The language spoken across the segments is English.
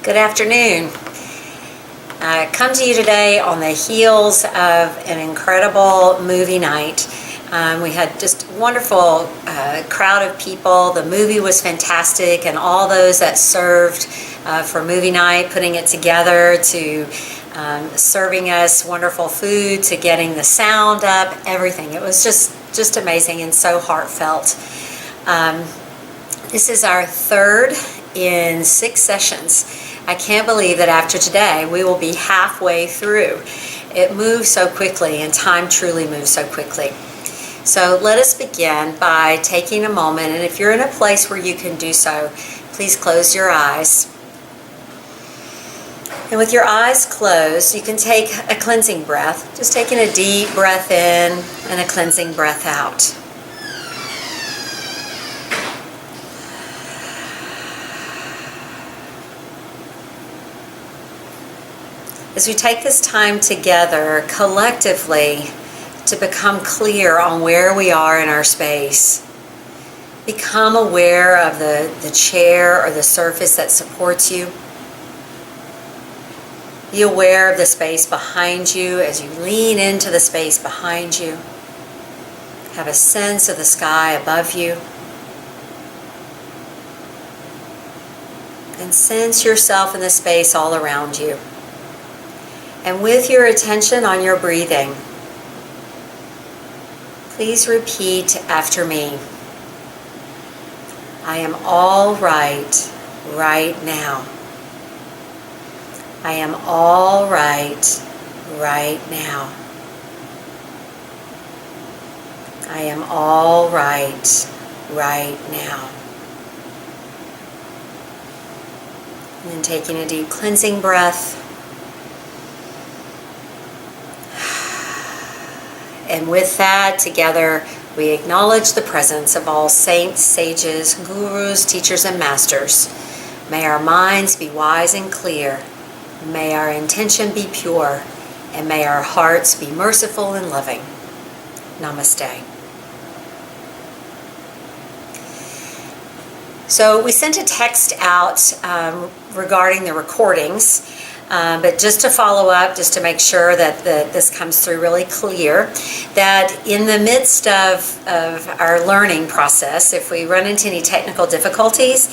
Good afternoon. I come to you today on the heels of an incredible movie night. We had just a wonderful crowd of people. The movie was fantastic, and all those that served for movie night, putting it together, to serving us wonderful food, to getting the sound up, everything. It was just amazing and so heartfelt. This is our third in 6 sessions. I can't believe that after today we will be halfway through. It moves so quickly, and time truly moves so quickly. So let us begin by taking a moment, and if you're in a place where you can do so, please close your eyes. And with your eyes closed, you can take a cleansing breath, just taking a deep breath in and a cleansing breath out. As we take this time together collectively to become clear on where we are in our space, become aware of the chair or the surface that supports you. Be aware of the space behind you as you lean into the space behind you. Have a sense of the sky above you. And sense yourself in the space all around you. And with your attention on your breathing, please repeat after me. I am all right now. I am all right now. I am all right now. And then taking a deep cleansing breath. And with that, together, we acknowledge the presence of all saints, sages, gurus, teachers, and masters. May our minds be wise and clear. May our intention be pure. And may our hearts be merciful and loving. Namaste. So we sent a text out regarding the recordings. But just to follow up, just to make sure that this comes through really clear, that in the midst of our learning process, if we run into any technical difficulties,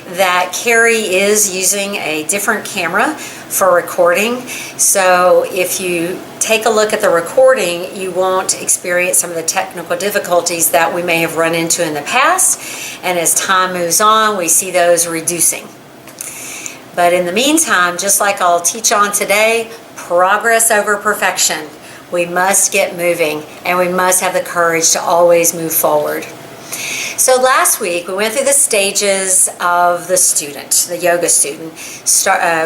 that Carrie is using a different camera for recording. So if you take a look at the recording, you won't experience some of the technical difficulties that we may have run into in the past. And as time moves on, we see those reducing. But in the meantime, just like I'll teach on today, progress over perfection. We must get moving, and we must have the courage to always move forward. So last week, we went through the stages of the student, the yoga student.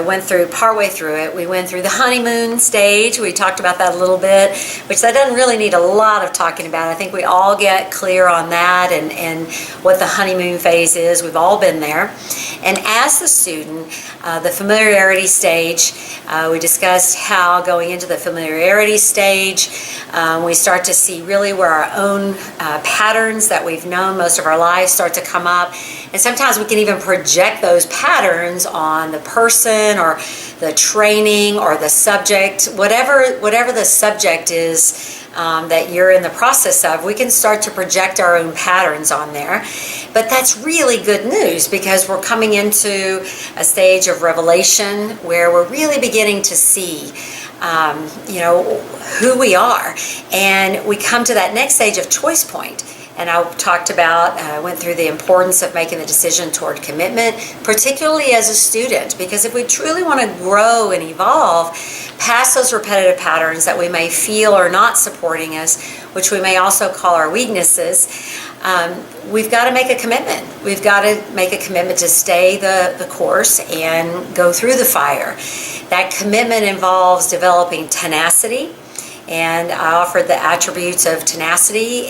Went through partway through it. We went through the honeymoon stage. We talked about that a little bit, which that doesn't really need a lot of talking about. I think we all get clear on that and what the honeymoon phase is. We've all been there. And as the student, the familiarity stage, we discussed how going into the familiarity stage, we start to see really where our own patterns that we've known most of our lives start to come up. And sometimes we can even project those patterns on the person or the training or the subject, whatever the subject is that you're in the process of. We can start to project our own patterns on there. But that's really good news, because we're coming into a stage of revelation where we're really beginning to see who we are. And we come to that next stage of choice point. And I went through the importance of making the decision toward commitment, particularly as a student, because if we truly want to grow and evolve past those repetitive patterns that we may feel are not supporting us, which we may also call our weaknesses, we've got to make a commitment. We've got to make a commitment to stay the course and go through the fire. That commitment involves developing tenacity. And I offered the attributes of tenacity,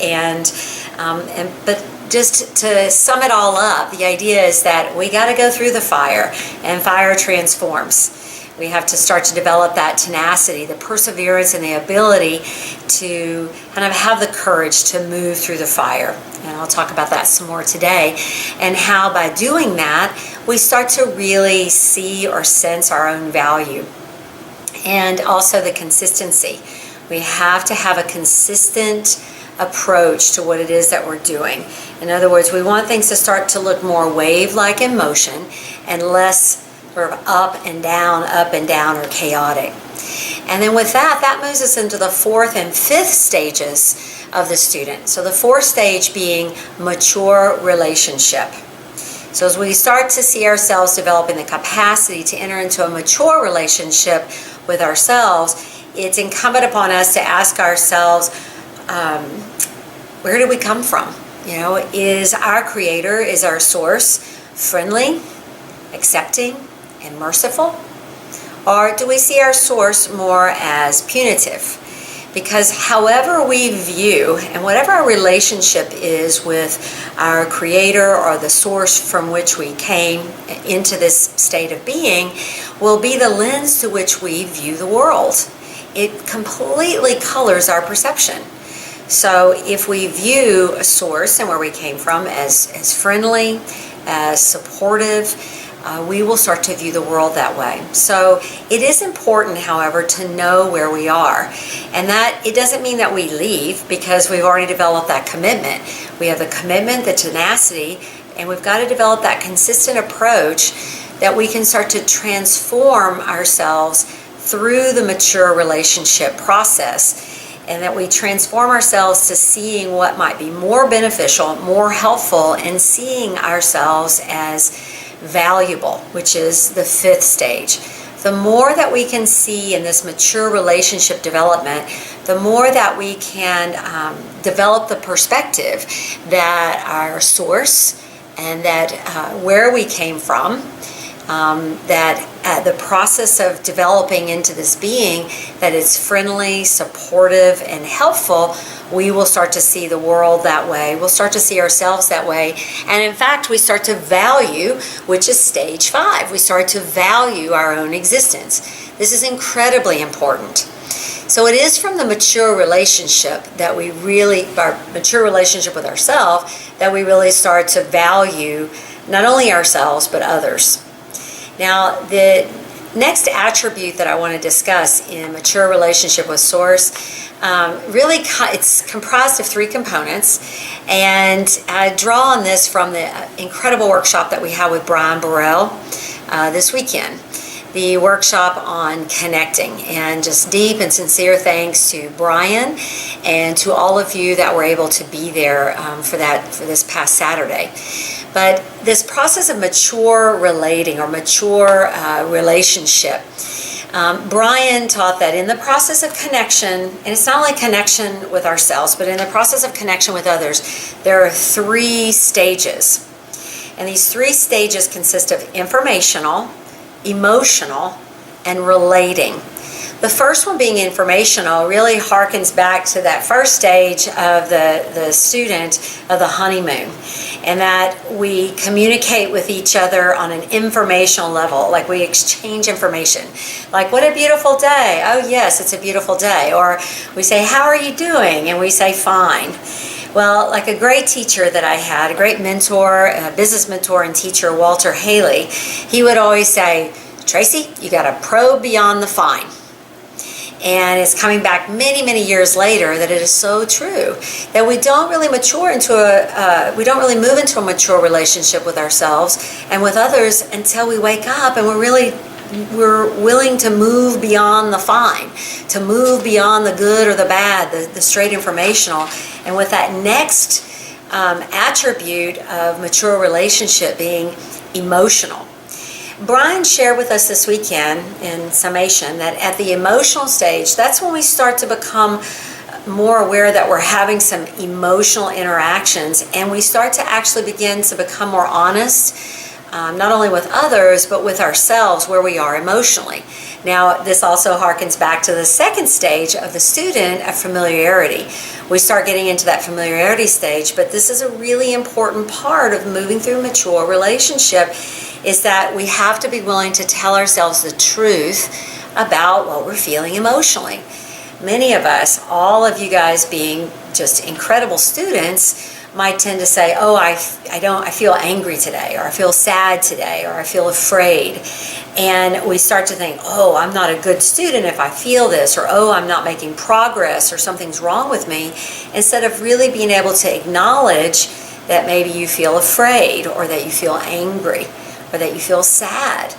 but just to sum it all up, the idea is that we got to go through the fire, and fire transforms. We have to start to develop that tenacity, the perseverance, and the ability to kind of have the courage to move through the fire. And I'll talk about that some more today, and how by doing that, we start to really see or sense our own value. And also the consistency. We have to have a consistent approach to what it is that we're doing. In other words, we want things to start to look more wave-like in motion and less sort of up and down, or chaotic. And then with that, that moves us into the fourth and fifth stages of the student. So the fourth stage being mature relationship. So as we start to see ourselves developing the capacity to enter into a mature relationship with ourselves, it's incumbent upon us to ask ourselves, where do we come from? You know, is our Creator, is our source friendly, accepting, and merciful? Or do we see our source more as punitive? Because however we view and whatever our relationship is with our Creator or the source from which we came into this state of being will be the lens to which we view the world. It completely colors our perception. So if we view a source and where we came from as friendly, as supportive, we will start to view the world that way. So it is important, however, to know where we are. And that it doesn't mean that we leave, because we've already developed that commitment. We have the commitment, the tenacity, and we've got to develop that consistent approach that we can start to transform ourselves through the mature relationship process. And that we transform ourselves to seeing what might be more beneficial, more helpful, and seeing ourselves as valuable, which is the fifth stage. The more that we can see in this mature relationship development, the more that we can develop the perspective that our source and that where we came from, that the process of developing into this being that is friendly, supportive, and helpful, we will start to see the world that way. We'll start to see ourselves that way. And in fact, we start to value, which is stage 5. We start to value our own existence. This is incredibly important. So it is from the mature relationship that we really, our mature relationship with ourselves, that we really start to value not only ourselves, but others. Now, the next attribute that I want to discuss in mature relationship with Source, really it's comprised of 3 components, and I draw on this from the incredible workshop that we had with Brian Burrell this weekend. The workshop on connecting, and just deep and sincere thanks to Brian and to all of you that were able to be there for this past Saturday. But this process of mature relating or mature relationship, Brian taught that in the process of connection, and it's not only connection with ourselves, but in the process of connection with others, there are 3 stages. And these 3 stages consist of informational, emotional, and relating. The first one, being informational, really harkens back to that first stage of the student of the honeymoon, and that we communicate with each other on an informational level, like we exchange information. Like, what a beautiful day. Oh yes, it's a beautiful day. Or we say, how are you doing? And we say, fine. Well, like a great teacher that I had, a great mentor, a business mentor and teacher, Walter Haley, he would always say, Tracy, you got to probe beyond the fine. And it's coming back many, many years later that it is so true that we don't really mature into we don't really move into a mature relationship with ourselves and with others until we wake up and we're willing to move beyond the fine, to move beyond the good or the bad, the straight informational. And with that next attribute of mature relationship being emotional. Brian shared with us this weekend in summation that at the emotional stage, that's when we start to become more aware that we're having some emotional interactions, and we start to actually begin to become more honest, not only with others, but with ourselves, where we are emotionally. Now, this also harkens back to the second stage of the student of familiarity. We start getting into that familiarity stage, but this is a really important part of moving through a mature relationship, is that we have to be willing to tell ourselves the truth about what we're feeling emotionally. Many of us, all of you guys being just incredible students, might tend to say, oh, I feel angry today, or I feel sad today, or I feel afraid. And we start to think, oh, I'm not a good student if I feel this, or oh, I'm not making progress, or something's wrong with me, instead of really being able to acknowledge that maybe you feel afraid, or that you feel angry, or that you feel sad.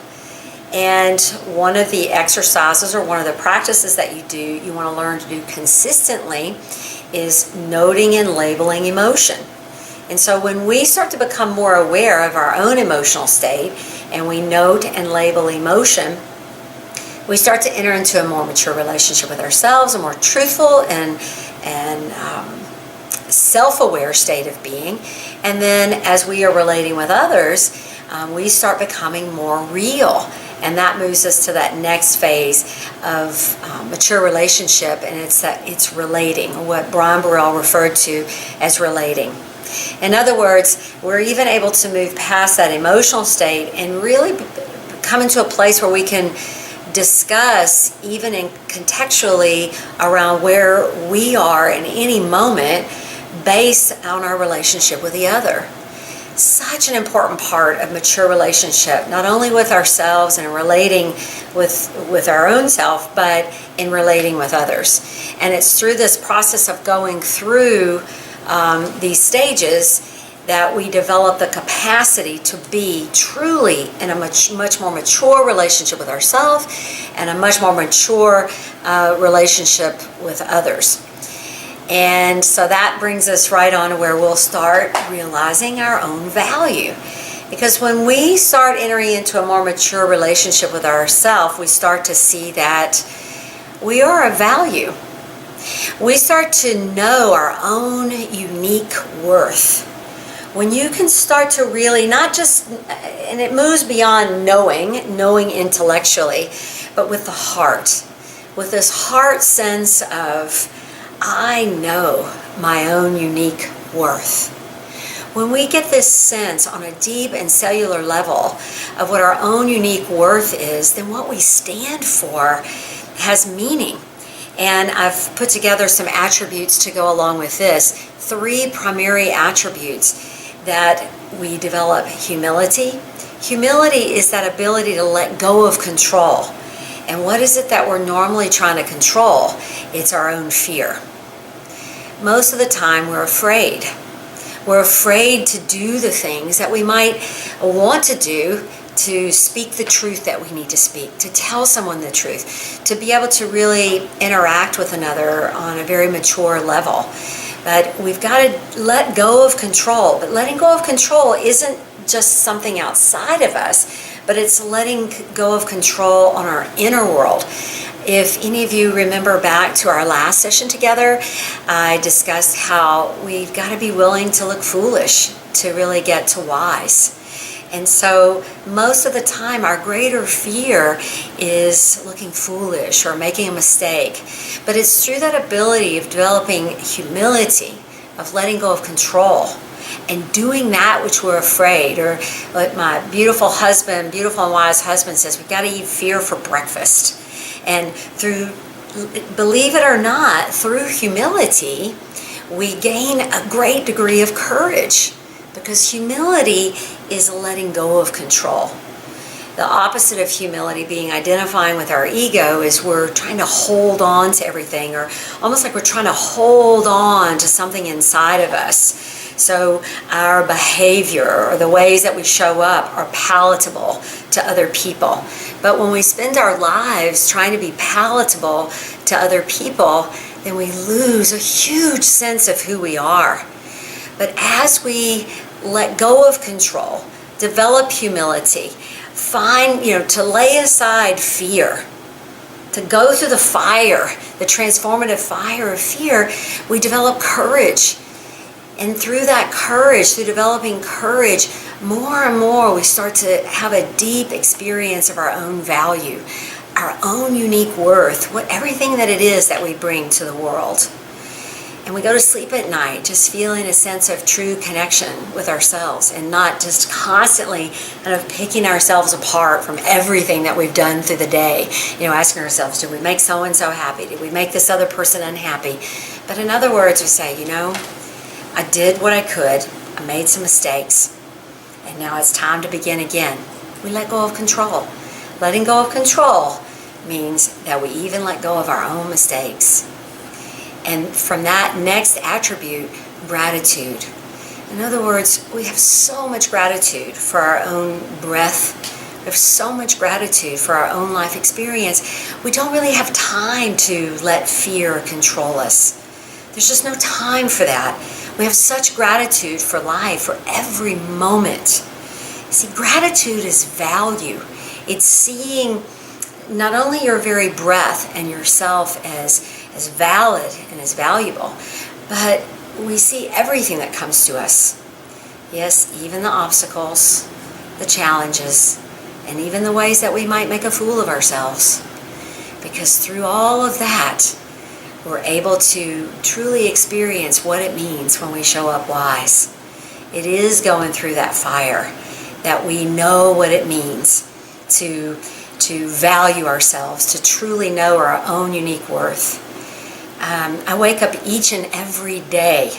And one of the exercises, or one of the practices that you want to learn to do consistently, is noting and labeling emotion. And so when we start to become more aware of our own emotional state, and we note and label emotion, we start to enter into a more mature relationship with ourselves, a more truthful and self-aware state of being. And then as we are relating with others, we start becoming more real. And that moves us to that next phase of mature relationship, and it's relating, or what Brian Burrell referred to as relating. In other words, we're even able to move past that emotional state and really come into a place where we can discuss, even contextually, around where we are in any moment based on our relationship with the other. Such an important part of mature relationship, not only with ourselves and relating with our own self, but in relating with others. And it's through this process of going through these stages that we develop the capacity to be truly in a much more mature relationship with ourselves, and a much more mature relationship with others. And so that brings us right on to where we'll start realizing our own value. Because when we start entering into a more mature relationship with ourselves, we start to see that we are of value. We start to know our own unique worth. When you can start to really not just, and it moves beyond knowing intellectually, but with the heart, with this heart sense of, I know my own unique worth. When we get this sense on a deep and cellular level of what our own unique worth is, then what we stand for has meaning. And I've put together some attributes to go along with this. 3 primary attributes that we develop: humility. Humility is that ability to let go of control. And what is it that we're normally trying to control? It's our own fear. Most of the time we're afraid. We're afraid to do the things that we might want to do, to speak the truth that we need to speak, to tell someone the truth, to be able to really interact with another on a very mature level. But we've got to let go of control. But letting go of control isn't just something outside of us, but it's letting go of control on our inner world. If any of you remember back to our last session together, I discussed how we've got to be willing to look foolish to really get to wise. And so most of the time our greater fear is looking foolish or making a mistake. But it's through that ability of developing humility, of letting go of control, and doing that which we're afraid. Or like my beautiful and wise husband says, we've got to eat fear for breakfast. And believe it or not, through humility, we gain a great degree of courage, because humility is letting go of control. The opposite of humility, being identifying with our ego, is we're trying to hold on to everything, or almost like we're trying to hold on to something inside of us. So our behavior or the ways that we show up are palatable to other people. But when we spend our lives trying to be palatable to other people, then we lose a huge sense of who we are. But as we let go of control, develop humility, to lay aside fear, to go through the fire, the transformative fire of fear, we develop courage. And through that courage, through developing courage, more and more we start to have a deep experience of our own value, our own unique worth, everything that it is that we bring to the world. And we go to sleep at night just feeling a sense of true connection with ourselves and not just constantly kind of picking ourselves apart from everything that we've done through the day. Asking ourselves, did we make so-and-so happy? Did we make this other person unhappy? But in other words, we say, I did what I could. I made some mistakes. And now it's time to begin again. We let go of control. Letting go of control means that we even let go of our own mistakes. And from that next attribute, gratitude. In other words, we have so much gratitude for our own breath. We have so much gratitude for our own life experience. We don't really have time to let fear control us. There's just no time for that. We have such gratitude for life, for every moment. See, gratitude is value. It's seeing not only your very breath and yourself as valid and as valuable, but we see everything that comes to us. Yes, even the obstacles, the challenges, and even the ways that we might make a fool of ourselves. Because through all of that, we're able to truly experience what it means when we show up wise. It is going through that fire that we know what it means to value ourselves, to truly know our own unique worth. I wake up each and every day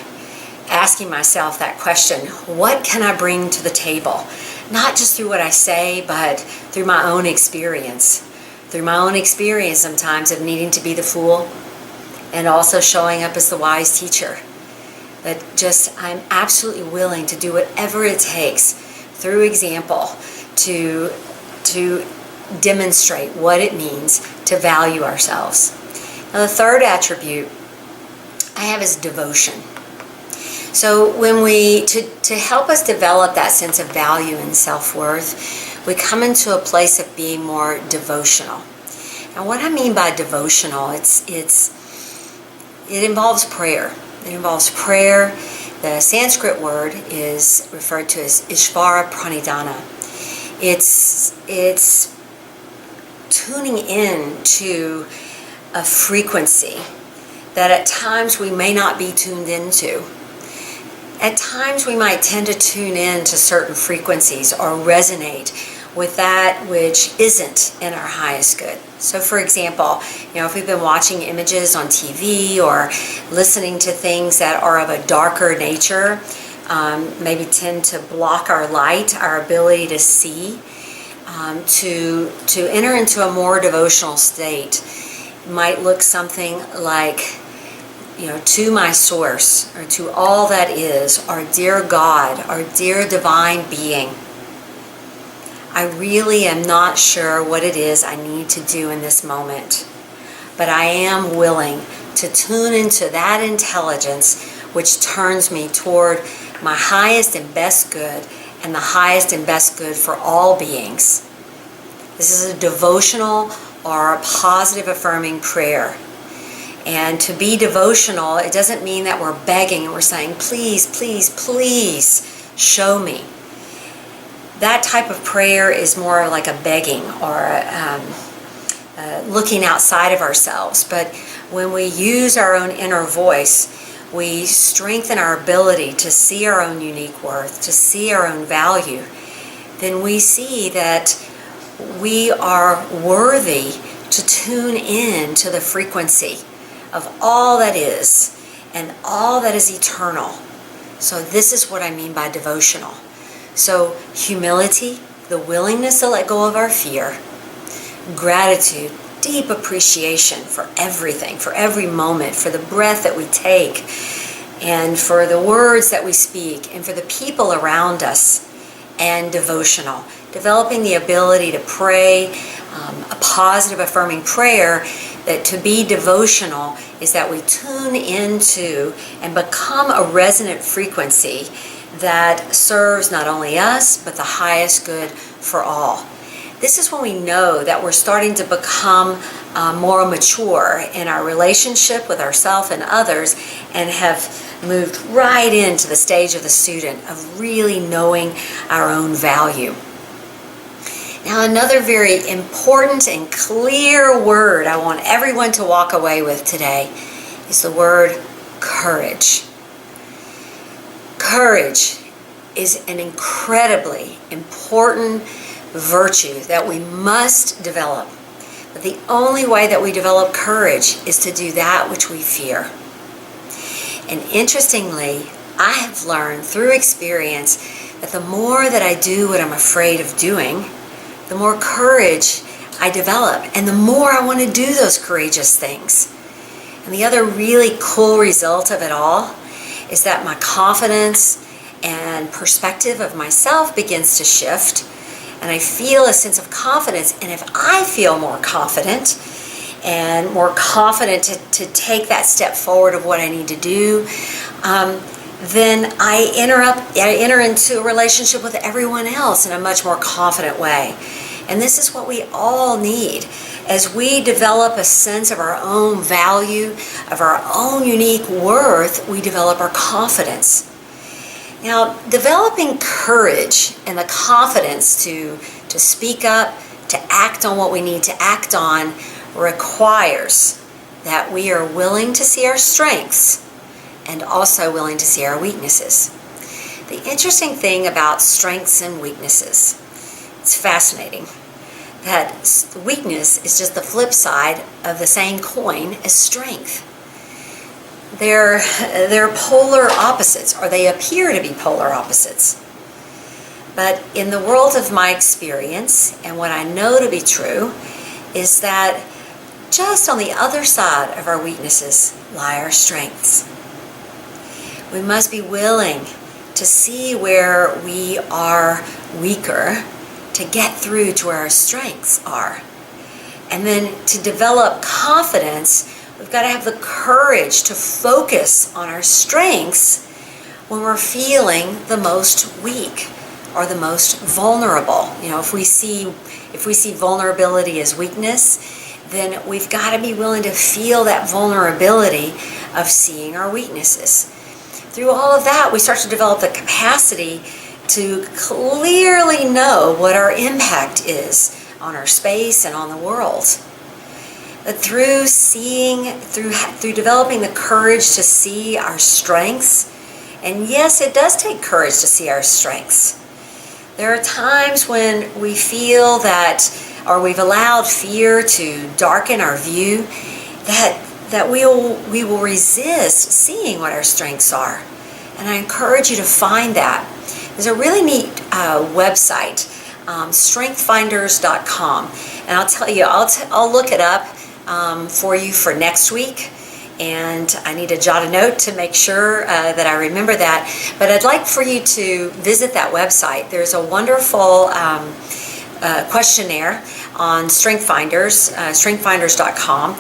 asking myself that question, what can I bring to the table? Not just through what I say, but through my own experience. Through my own experience sometimes of needing to be the fool and also showing up as the wise teacher. But I'm absolutely willing to do whatever it takes through example to demonstrate what it means to value ourselves. Now, the third attribute I have is devotion. So when to help us develop that sense of value and self-worth, we come into a place of being more devotional. Now, what I mean by devotional, it involves prayer. It involves prayer. The Sanskrit word is referred to as Ishvara Pranidhana. It's tuning in to a frequency that at times we may not be tuned into. At times we might tend to tune in to certain frequencies or resonate with that which isn't in our highest good. So for example, if we've been watching images on TV or listening to things that are of a darker nature, maybe tend to block our light, our ability to see, to enter into a more devotional state might look something like, to my source, or to all that is, our dear God, our dear divine being. I really am not sure what it is I need to do in this moment, but I am willing to tune into that intelligence which turns me toward my highest and best good and the highest and best good for all beings. This is a devotional or a positive affirming prayer. And to be devotional, it doesn't mean that we're begging and we're saying, please, please, please show me. That type of prayer is more like a begging or looking outside of ourselves. But when we use our own inner voice, we strengthen our ability to see our own unique worth, to see our own value. Then we see that we are worthy to tune in to the frequency of all that is and all that is eternal. So this is what I mean by devotional. So humility, the willingness to let go of our fear, gratitude, deep appreciation for everything, for every moment, for the breath that we take, and for the words that we speak, and for the people around us, and devotional. Developing the ability to pray a positive affirming prayer, that to be devotional is that we tune into and become a resonant frequency that serves not only us, but the highest good for all. This is when we know that we're starting to become more mature in our relationship with ourselves and others, and have moved right into the stage of the student of really knowing our own value. Now, another very important and clear word I want everyone to walk away with today is the word courage. Courage is an incredibly important virtue that we must develop. But the only way that we develop courage is to do that which we fear. And interestingly, I have learned through experience that the more that I do what I'm afraid of doing, the more courage I develop, and the more I want to do those courageous things. And the other really cool result of it all is that my confidence and perspective of myself begins to shift, and I feel a sense of confidence. And if I feel more confident and more confident to take that step forward of what I need to do, then I enter into a relationship with everyone else in a much more confident way. And this is what we all need. As we develop a sense of our own value, of our own unique worth, we develop our confidence. Now, developing courage and the confidence to speak up, to act on what we need to act on, requires that we are willing to see our strengths and also willing to see our weaknesses. The interesting thing about strengths and weaknesses, it's fascinating, that weakness is just the flip side of the same coin as strength. They're polar opposites, or they appear to be polar opposites. But in the world of my experience, and what I know to be true, is that just on the other side of our weaknesses lie our strengths. We must be willing to see where we are weaker to get through to where our strengths are. And then to develop confidence, we've got to have the courage to focus on our strengths when we're feeling the most weak or the most vulnerable. You know, if we see vulnerability as weakness, then we've got to be willing to feel that vulnerability of seeing our weaknesses. Through all of that, we start to develop the capacity to clearly know what our impact is on our space and on the world. But through developing the courage to see our strengths, and yes, it does take courage to see our strengths. There are times when we feel that, or we've allowed fear to darken our view, that we will resist seeing what our strengths are. And I encourage you to find that. There's a really neat website, strengthfinders.com, and I'll tell you, I'll look it up for you for next week, and I need to jot a note to make sure that I remember that. But I'd like for you to visit that website. There's a wonderful questionnaire on strengthfinders.com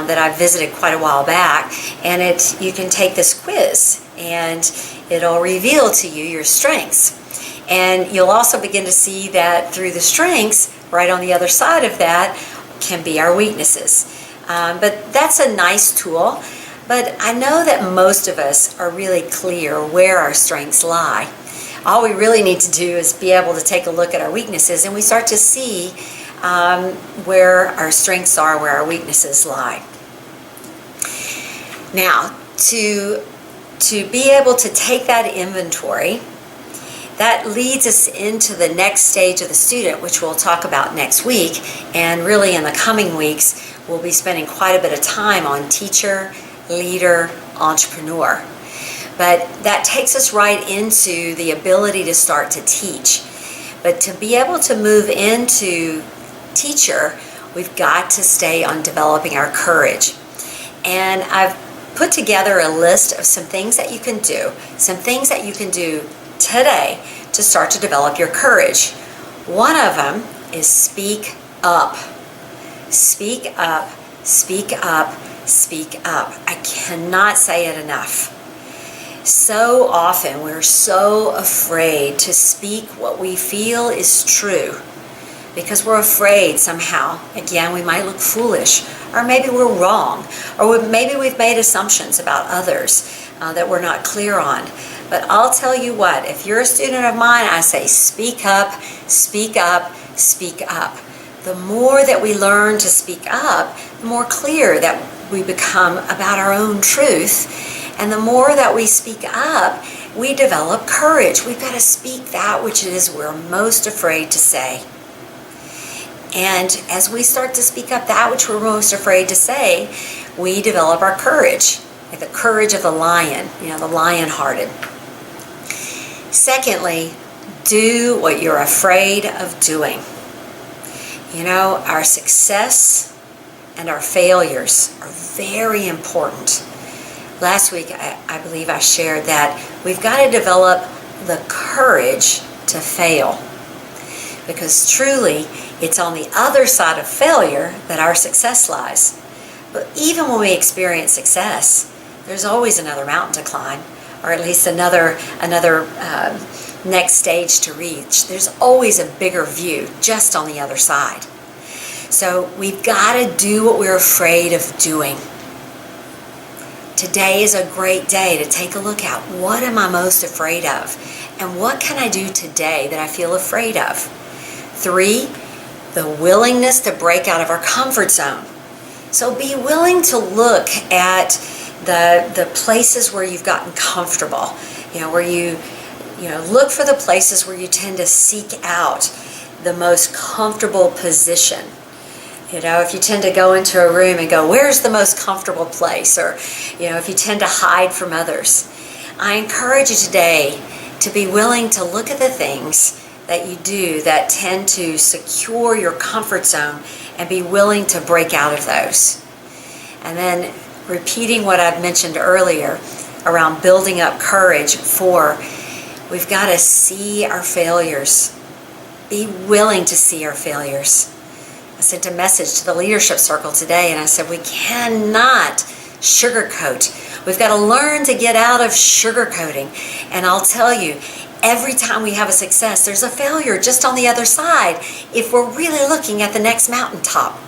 that I visited quite a while back, and you can take this quiz, and it'll reveal to you your strengths. And you'll also begin to see that through the strengths, right on the other side of that, can be our weaknesses. But that's a nice tool. But I know that most of us are really clear where our strengths lie. All we really need to do is be able to take a look at our weaknesses, and we start to see where our strengths are, where our weaknesses lie. Now, to be able to take that inventory, that leads us into the next stage of the student, which we'll talk about next week. And really in the coming weeks, we'll be spending quite a bit of time on teacher, leader, entrepreneur. But that takes us right into the ability to start to teach. But to be able to move into teacher, we've got to stay on developing our courage. And I've put together a list of some things that you can do, today to start to develop your courage. One of them is speak up. Speak up, speak up, speak up. I cannot say it enough. So often we're so afraid to speak what we feel is true because we're afraid somehow, again, we might look foolish, or maybe we're wrong, or maybe we've made assumptions about others that we're not clear on. But I'll tell you what, if you're a student of mine, I say speak up, speak up, speak up. The more that we learn to speak up, the more clear that we become about our own truth, And the more that we speak up, we develop courage. We've got to speak that which it is we're most afraid to say. And as we start to speak up that which we're most afraid to say, we develop our courage, like the courage of the lion, the lion-hearted. Secondly, do what you're afraid of doing. Our success and our failures are very important. Last week, I believe I shared that we've got to develop the courage to fail. Because truly, it's on the other side of failure that our success lies. But even when we experience success, there's always another mountain to climb, or at least another next stage to reach. There's always a bigger view just on the other side. So we've got to do what we're afraid of doing. Today is a great day to take a look at what am I most afraid of, and what can I do today that I feel afraid of. 3, the willingness to break out of our comfort zone. So be willing to look at the places where you've gotten comfortable, where you look for the places where you tend to seek out the most comfortable position. If you tend to go into a room and go, where's the most comfortable place? Or, if you tend to hide from others. I encourage you today to be willing to look at the things that you do that tend to secure your comfort zone and be willing to break out of those. And then repeating what I've mentioned earlier around building up courage. 4, we've got to see our failures. Be willing to see our failures. I sent a message to the leadership circle today and I said, we cannot sugarcoat. We've got to learn to get out of sugarcoating. And I'll tell you, every time we have a success, there's a failure just on the other side if we're really looking at the next mountaintop.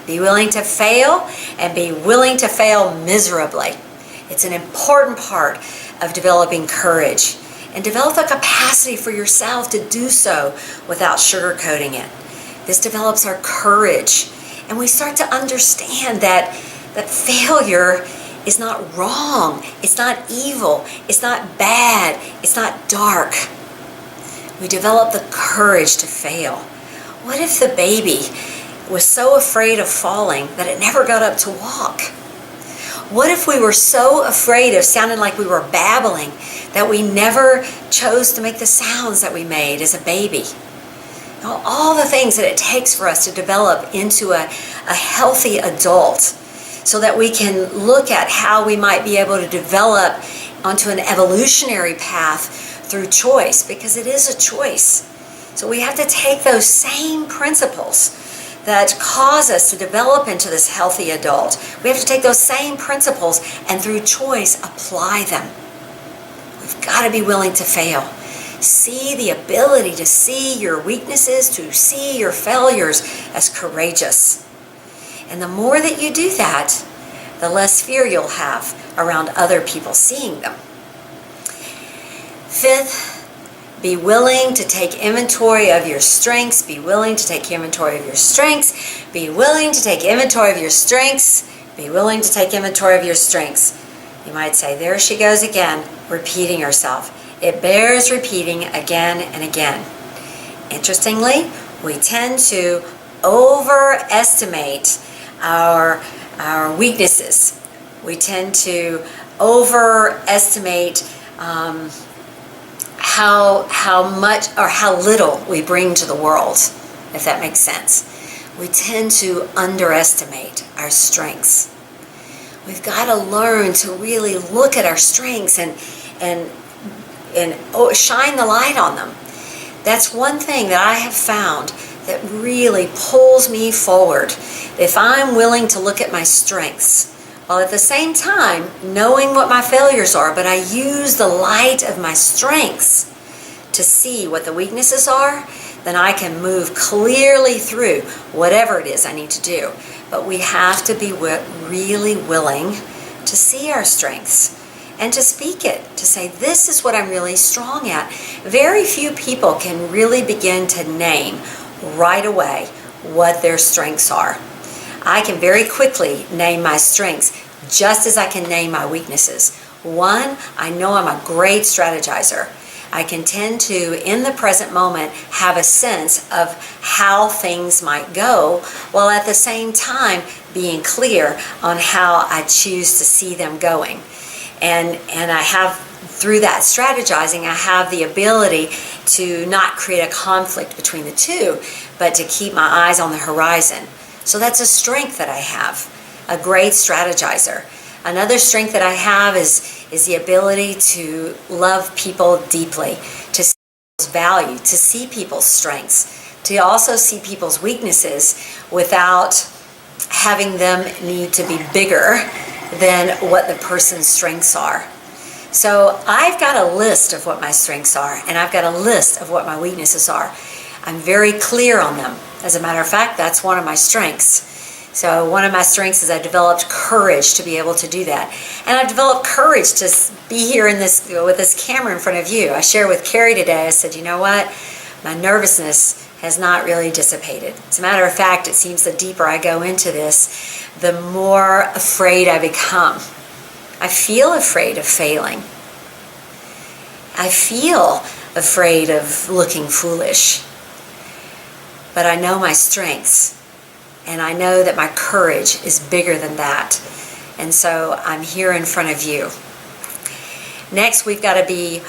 Be willing to fail, and be willing to fail miserably. It's an important part of developing courage. And develop the capacity for yourself to do so without sugarcoating it. This develops our courage, and we start to understand that failure is not wrong, it's not evil, it's not bad, it's not dark. We develop the courage to fail. What if the baby was so afraid of falling that it never got up to walk? What if we were so afraid of sounding like we were babbling that we never chose to make the sounds that we made as a baby? All the things that it takes for us to develop into a healthy adult, so that we can look at how we might be able to develop onto an evolutionary path through choice, because it is a choice. So we have to take those same principles that cause us to develop into this healthy adult. We have to take those same principles and through choice apply them. We've got to be willing to fail. See the ability to see your weaknesses, to see your failures as courageous. And the more that you do that, the less fear you'll have around other people seeing them. 5th, be willing to take inventory of your strengths. Be willing to take inventory of your strengths. Be willing to take inventory of your strengths. Be willing to take inventory of your strengths. You might say, there she goes again, repeating herself. It bears repeating again and again. Interestingly, we tend to overestimate our weaknesses. We tend to overestimate how much or how little we bring to the world, if that makes sense. We tend to underestimate our strengths. We've got to learn to really look at our strengths and shine the light on them. That's one thing that I have found that really pulls me forward. If I'm willing to look at my strengths, while at the same time knowing what my failures are, but I use the light of my strengths to see what the weaknesses are, then I can move clearly through whatever it is I need to do. But we have to be really willing to see our strengths and to speak it, to say, this is what I'm really strong at. Very few people can really begin to name right away what their strengths are. I can very quickly name my strengths. just as I can name my weaknesses. One, I know I'm a great strategizer. I can tend to, in the present moment, have a sense of how things might go, while at the same time being clear on how I choose to see them going. And I have, through that strategizing, I have the ability to not create a conflict between the two, but to keep my eyes on the horizon. So that's a strength that I have, a great strategizer. Another strength that I have is the ability to love people deeply, to see people's value, to see people's strengths, to also see people's weaknesses without having them need to be bigger than what the person's strengths are. So I've got a list of what my strengths are, and I've got a list of what my weaknesses are. I'm very clear on them. As a matter of fact, that's one of my strengths. So one of my strengths is I developed courage to be able to do that. And I've developed courage to be here in this with this camera in front of you. I shared with Carrie today, I said, you know what? My nervousness has not really dissipated. As a matter of fact, it seems the deeper I go into this, the more afraid I become. I feel afraid of failing. I feel afraid of looking foolish. But I know my strengths. And I know that my courage is bigger than that. And so I'm here in front of you. Next, we've got to be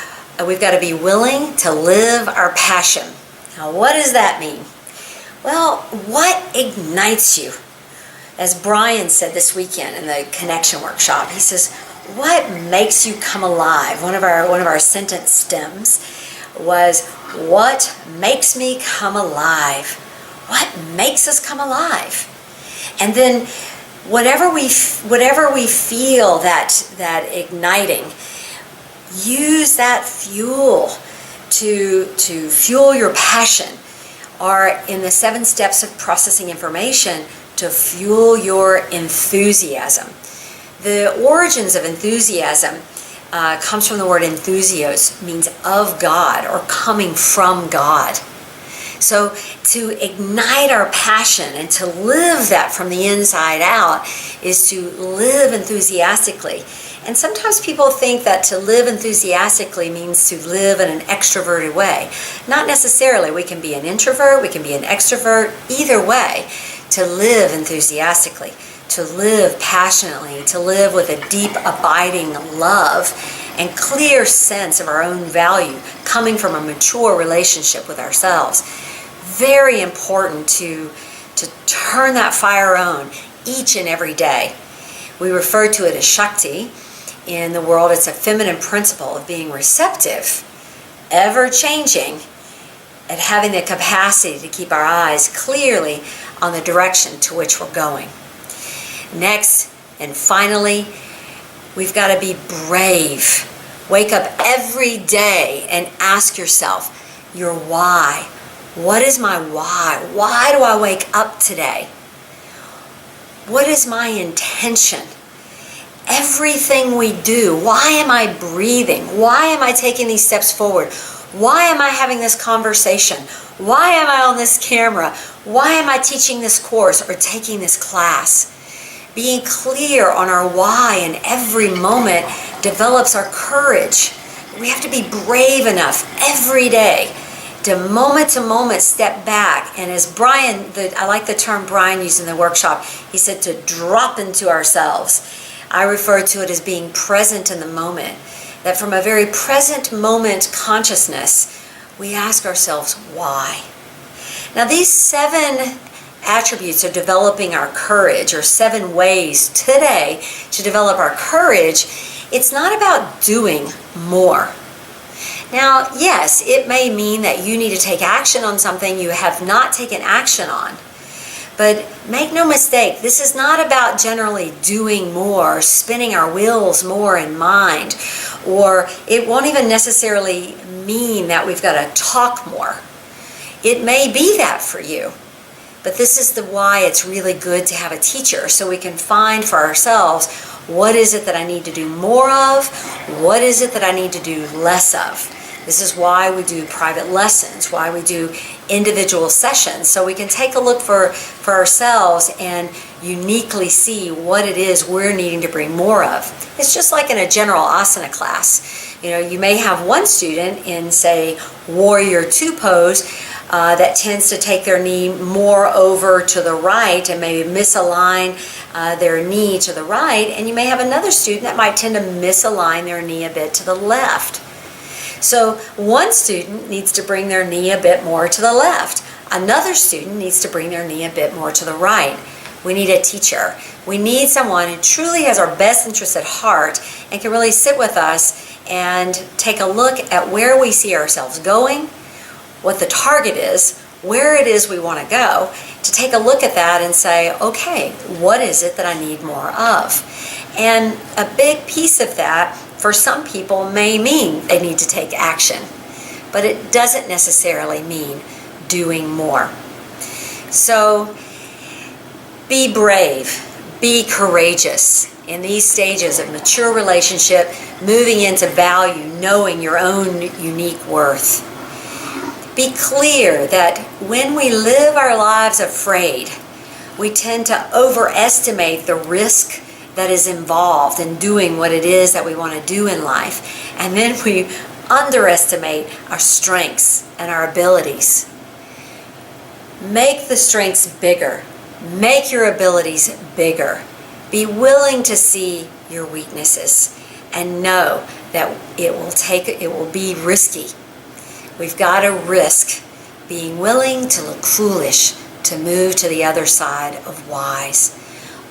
willing to live our passion. Now, what does that mean? Well, what ignites you? As Brian said this weekend in the Connection Workshop, he says, what makes you come alive? One of our sentence stems was, what makes me come alive? What makes us come alive? And then whatever we feel that igniting, use that fuel to fuel your passion, or in the 7 steps of processing information, to fuel your enthusiasm. The origins of enthusiasm comes from the word enthusios, means of God or coming from God. So to ignite our passion and to live that from the inside out is to live enthusiastically. And sometimes people think that to live enthusiastically means to live in an extroverted way. Not necessarily. We can be an introvert, we can be an extrovert, either way. To live enthusiastically, to live passionately, to live with a deep, abiding love and clear sense of our own value coming from a mature relationship with ourselves. Very important to turn that fire on each and every day. We refer to it as Shakti. In the world, it's a feminine principle of being receptive, ever-changing, and having the capacity to keep our eyes clearly on the direction to which we're going. Next, and finally, we've got to be brave. Wake up every day and ask yourself your why. What is my why? Why do I wake up today? What is my intention? Everything we do, why am I breathing? Why am I taking these steps forward? Why am I having this conversation? Why am I on this camera? Why am I teaching this course or taking this class? Being clear on our why in every moment develops our courage. We have to be brave enough every day to moment step back. And as Brian, I like the term Brian used in the workshop, he said to drop into ourselves. I refer to it as being present in the moment. That from a very present moment consciousness, we ask ourselves why. Now these 7 attributes of developing our courage, or 7 ways today to develop our courage. It's not about doing more. Now, yes, it may mean that you need to take action on something you have not taken action on. But make no mistake, this is not about generally doing more, spinning our wheels more in mind, or it won't even necessarily mean that we've got to talk more. It may be that for you, but this is why it's really good to have a teacher, so we can find for ourselves, what is it that I need to do more of? What is it that I need to do less of? This is why we do private lessons, why we do individual sessions so we can take a look for ourselves and uniquely see what it is we're needing to bring more of. It's just like in a general asana class. You know, you may have one student in, say, Warrior Two pose that tends to take their knee more over to the right and maybe misalign their knee to the right, and you may have another student that might tend to misalign their knee a bit to the left. So one student needs to bring their knee a bit more to the left. Another student needs to bring their knee a bit more to the right. We need a teacher. We need someone who truly has our best interests at heart and can really sit with us and take a look at where we see ourselves going, what the target is, where it is we want to go, to take a look at that and say, okay, what is it that I need more of? And a big piece of that for some people may mean they need to take action, but it doesn't necessarily mean doing more. So be brave, be courageous in these stages of mature relationship, moving into value, knowing your own unique worth. Be clear that when we live our lives afraid, we tend to overestimate the risk that is involved in doing what it is that we want to do in life. And then we underestimate our strengths and our abilities. Make the strengths bigger. Make your abilities bigger. Be willing to see your weaknesses and know that it will be risky. We've got to risk being willing to look foolish to move to the other side of wise.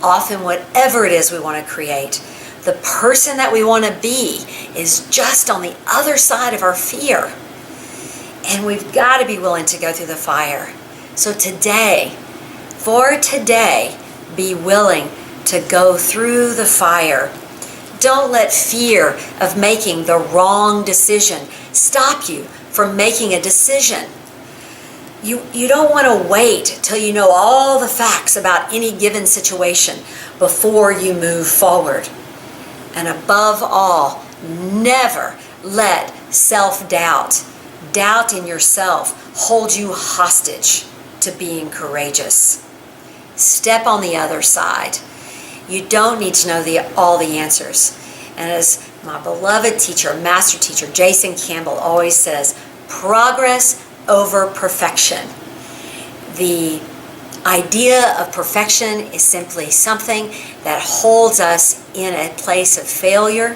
Often whatever it is we want to create, the person that we want to be is just on the other side of our fear. And we've got to be willing to go through the fire. So today, be willing to go through the fire. Don't let fear of making the wrong decision stop you from making a decision. You don't want to wait till you know all the facts about any given situation before you move forward. And above all, never let self-doubt, doubt in yourself, hold you hostage to being courageous. Step on the other side. You don't need to know all the answers. And as my beloved teacher, master teacher, Jason Campbell always says, progress over perfection. The idea of perfection is simply something that holds us in a place of failure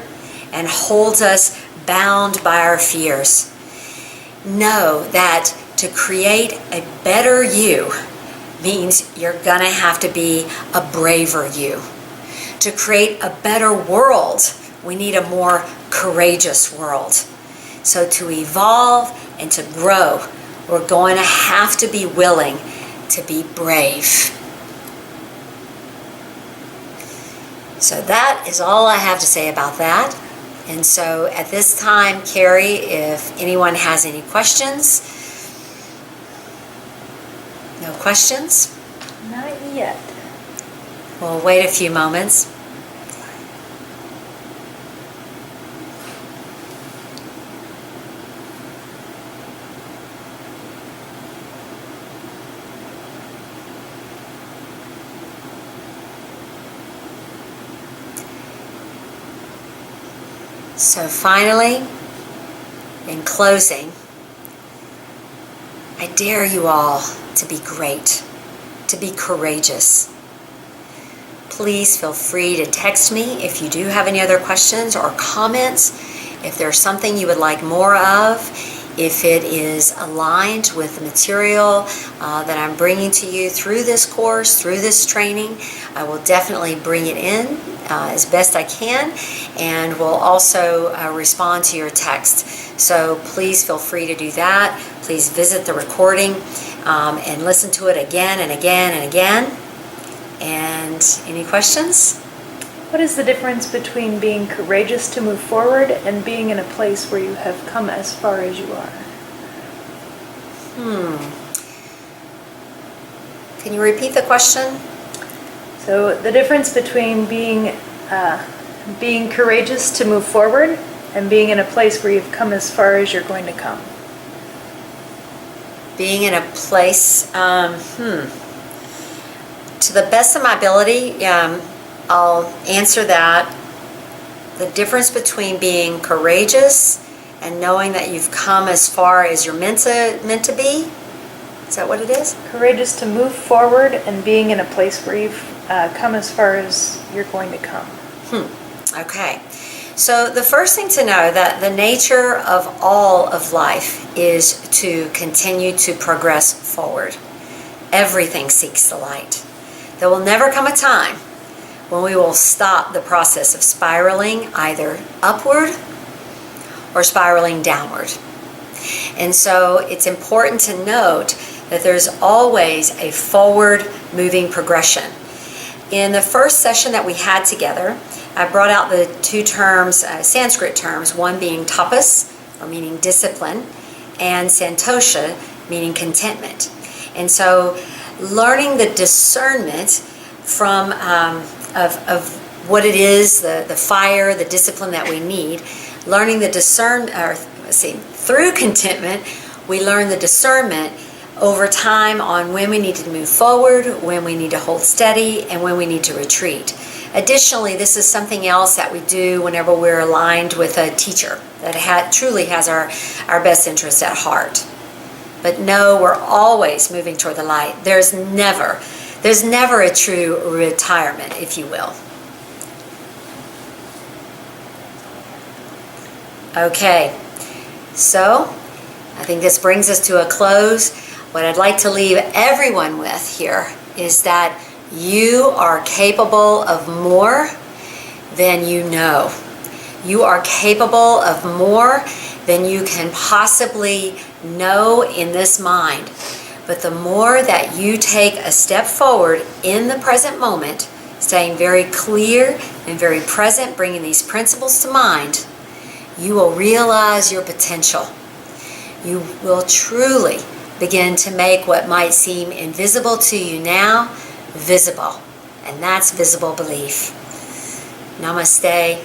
and holds us bound by our fears. Know that to create a better you means you're gonna have to be a braver you. To create a better world, we need a more courageous world. So to evolve and to grow, we're going to have to be willing to be brave. So that is all I have to say about that. And so at this time, Carrie, if anyone has any questions. No questions? Not yet. We'll wait a few moments. So finally, in closing, I dare you all to be great, to be courageous. Please feel free to text me if you do have any other questions or comments, if there's something you would like more of, if it is aligned with the material that I'm bringing to you through this course, through this training. I will definitely bring it in as best I can, and will also respond to your text. So please feel free to do that. Please visit the recording and listen to it again and again and again. And any questions? What is the difference between being courageous to move forward and being in a place where you have come as far as you are? Can you repeat the question? So the difference between being courageous to move forward and being in a place where you've come as far as you're going to come. being in a place, to the best of my ability, I'll answer that. The difference between being courageous and knowing that you've come as far as you're meant to be. Is that what it is? Courageous to move forward and being in a place where you've come as far as you're going to come. Okay. So the first thing to know that the nature of all of life is to continue to progress forward. Everything seeks the light. There will never come a time when we will stop the process of spiraling either upward or spiraling downward. And so it's important to note that there's always a forward moving progression. In the first session that we had together, I brought out the two terms, Sanskrit terms, one being tapas, or meaning discipline, and santosha, meaning contentment. And so learning the discernment from of what it is, the fire, the discipline that we need, learning the through contentment, we learn the discernment over time on when we need to move forward, when we need to hold steady, and when we need to retreat. Additionally, this is something else that we do whenever we're aligned with a teacher that truly has our best interests at heart. But no, we're always moving toward the light. There's never a true retirement, if you will. Okay, so I think this brings us to a close. What I'd like to leave everyone with here is that you are capable of more than you know. You are capable of more than you can possibly know in this mind. But the more that you take a step forward in the present moment, staying very clear and very present, bringing these principles to mind, you will realize your potential. You will truly begin to make what might seem invisible to you now visible. And that's visible belief. Namaste.